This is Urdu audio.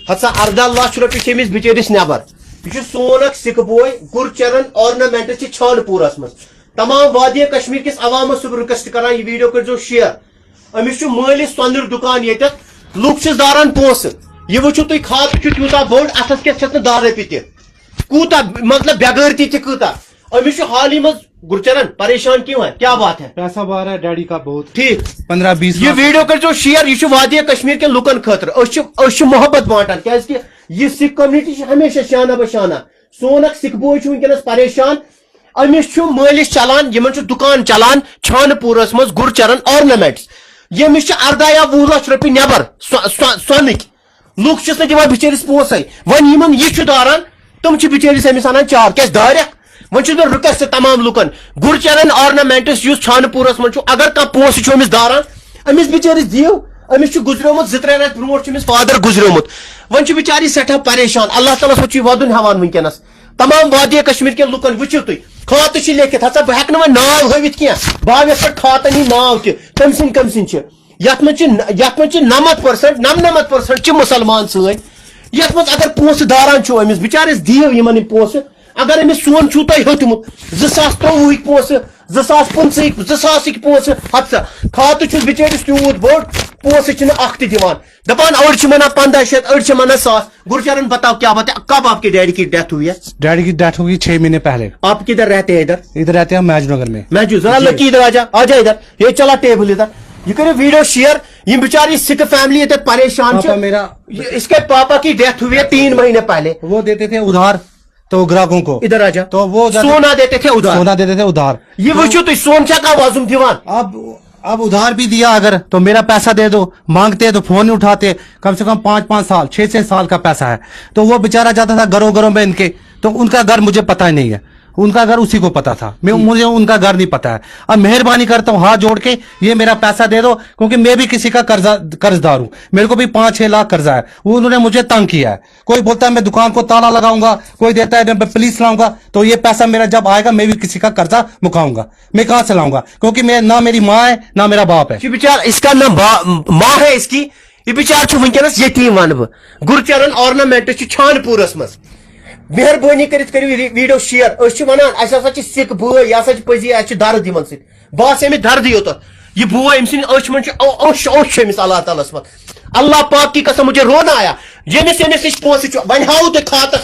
ہسا 18 لچھ رۄپیہِ چھِ أمِس بِچٲرِس نٮ۪بر یہ سون اکھ سکھ بوے گُرچرن آرنامنٹس چھِ چھان پوٗرس منٛز تمام وادی کشمیر کس عوامس سب رِکویسٹ کران یہ ویڈیو کٔرزیو شیر أمِس چھُ مٲلِس سۄنٛدٕر دُکان ییٚتٮ۪تھ لُکھ چھِس داران پونٛسہٕ یہ وٕچھِو تُہۍ کھاتہٕ چھُ تیوٗتاہ بوٚڑ اتھس کیٛاہ چھَس نہٕ 10 رۄپیہِ تہِ کوٗتاہ مطلب بےغٲرتی تہِ کۭژاہ أمِس چھُ حالٕے منٛز گُرچرن پریشان کیوں ہے کیا بات ہے پیسہ بار ہے ڈیڈی کا بہت ٹھیک 15-20 یہ ویڈیو کٔرزیو شیر یہ وادی کشمیر کٮ۪ن لُکن خٲطرٕ أسۍ چھِ محبت بانٹان کیازکہِ یہ سکھ کومنٹی چھِ ہمیشہ شانہ بشانہ سون اکھ سکھ بوے چھُ ونکیٚنس پریشان أمِس چھُ مٲلِس چلان یِمن چھُ دُکان چلان چھانہٕ پوٗرس منٛز گُرچرن آرنامنٹس ییٚمِس چھِ 18 یا 20 لچھ رۄپیہِ نٮ۪بر سۄنٕکۍ لُکھ چھِس نہٕ دِوان بِچٲرِس پونٛسے وۄنۍ یِمن یہِ چھُ داران تِم چھِ بِچٲرِس أمِس انان چار کیازِ دارٮ۪کھ وۄنۍ چھُس بہٕ رِکویسٹ تمام لُکن گُرچرن آرنامنٹس یُس چھانہٕ پوٗرس منٛز چھُ اگر کانٛہہ پونٛسہٕ چھُ أمِس داران أمِس بِچٲرِس دِیِو أمِس چھُ گُزریومُت 2-3 رٮ۪تھ برونٛٹھ چھُ أمِس فادر گُزریومُت وۄنۍ چھُ بِچاری سٮ۪ٹھاہ پریشان اللہ تعالیٰ صٲب چھُ یہِ وَدُن ہٮ۪وان ونکیٚنس تمام وادی کشمیر کٮ۪ن لُکن وٕچھِو تُہۍ کھاتہٕ چھِ لیکھِتھ ہسا بہٕ ہٮ۪کہٕ نہٕ وۄنۍ ناو ہٲوِتھ کینٛہہ بہٕ ہاوٕ یتھ پٮ۪ٹھ کھاتن ہِنٛدۍ ناو تہِ کٔمۍ سٕنٛدۍ چھِ یتھ منٛز چھِ 90% چھِ مُسلمان سٲنۍ یتھ منٛز اگر پونٛسہٕ داران چھُ أمِس بِچارِس دِیِو یِمن یِم پونٛسہٕ اگر أمِس سون چھُو تۄہہِ ہیوٚتمُت 2023 پونٛسہٕ 2025 2000 پونٛسہٕ ہتسا کھاتہٕ چھُس بِچٲرِس تیوٗت بوٚڑ پونٛسہٕ چھِنہٕ اکھ تہِ دِوان دپان أڑۍ چھِ ونان 1500 أڑۍ چھِ ونان 100 گُرچرن بتاؤ کیا بات ہے کب آپ کے ڈیڈی کی ڈیتھ ہوئی ہے ڈیڈی کی ڈیتھ ہوئی 6 مہینے پہلے آپ کدھر رہتے ہیں ادھر رہتے ہیں محجو نگر میں محجو ذرا لکی ادھر آ جا ادھر یہ چلا ٹیبل ادھر یہ کرے ویڈیو شیئر یہ بیچاری سکھ فیملی ہے پریشان میرا اس کے پاپا کی ڈیتھ ہوئی ہے 3 مہینے پہلے وہ دیتے تھے ادھار تو گراہکوں کو ادھر آ جا تو وہ سونا دیتے تھے ادھار یہ وچھو تو سون چا کا وازم دیوان اب ادھار بھی دیا اگر تو میرا پیسہ دے دو مانگتے تو فون نہیں اٹھاتے کم سے کم 5 سال 6 سال کا پیسہ ہے تو وہ بیچارہ جاتا تھا گھروں میں ان کے تو ان کا گھر مجھے پتا ہی نہیں ہے ان کا گھر اسی کو پتا تھا مجھے ان کا گھر نہیں پتا ہے اب مہربانی کرتا ہوں ہاتھ جوڑ کے یہ میرا پیسہ دے دو کیونکہ میں بھی کسی کا قرض دار ہوں میرے کو بھی 5-6 لاکھ قرضہ ہے وہ انہوں نے مجھے تنگ کیا ہے کوئی بولتا ہے میں دکان کو تالا لگاؤں گا کوئی دیتا ہے میں پولیس لاؤں گا تو یہ پیسہ میرا جب آئے گا میں بھی کسی کا قرضہ مکاؤں گا میں کہاں سے لاؤں گا کیونکہ میں نہ میری ماں ہے نہ میرا باپ ہے بیچار اس کا نہ ماں ہے اس کی یہ بیچار ونکیٚنس یتیٖم ونہٕ بہٕ گُرچرن آرنامنٹس چھِ چھانہٕ پوٗرس منٛز مہربٲنی کٔرِتھ کٔرِو ویڈیو شیر أسۍ چھِ ونان اَسہِ ہسا چھِ سکھ بٲے یہِ ہسا چھِ پٔزی اَسہِ چھِ درد یِمن سۭتۍ بہٕ آسہٕ أمِس دردٕے یوٚتَتھ یہ بوے أمۍ سٕنٛدِ أچھ منٛز چھِ اوٚش چھِ أمِس اللہ تعالیٰ ہس منٛز اللہ پاک کی قسم مجھے رونا آیا ییٚمِس نِش پونٛسہٕ چھُ وۄنۍ ہاوو تۄہہِ کھاتس منٛز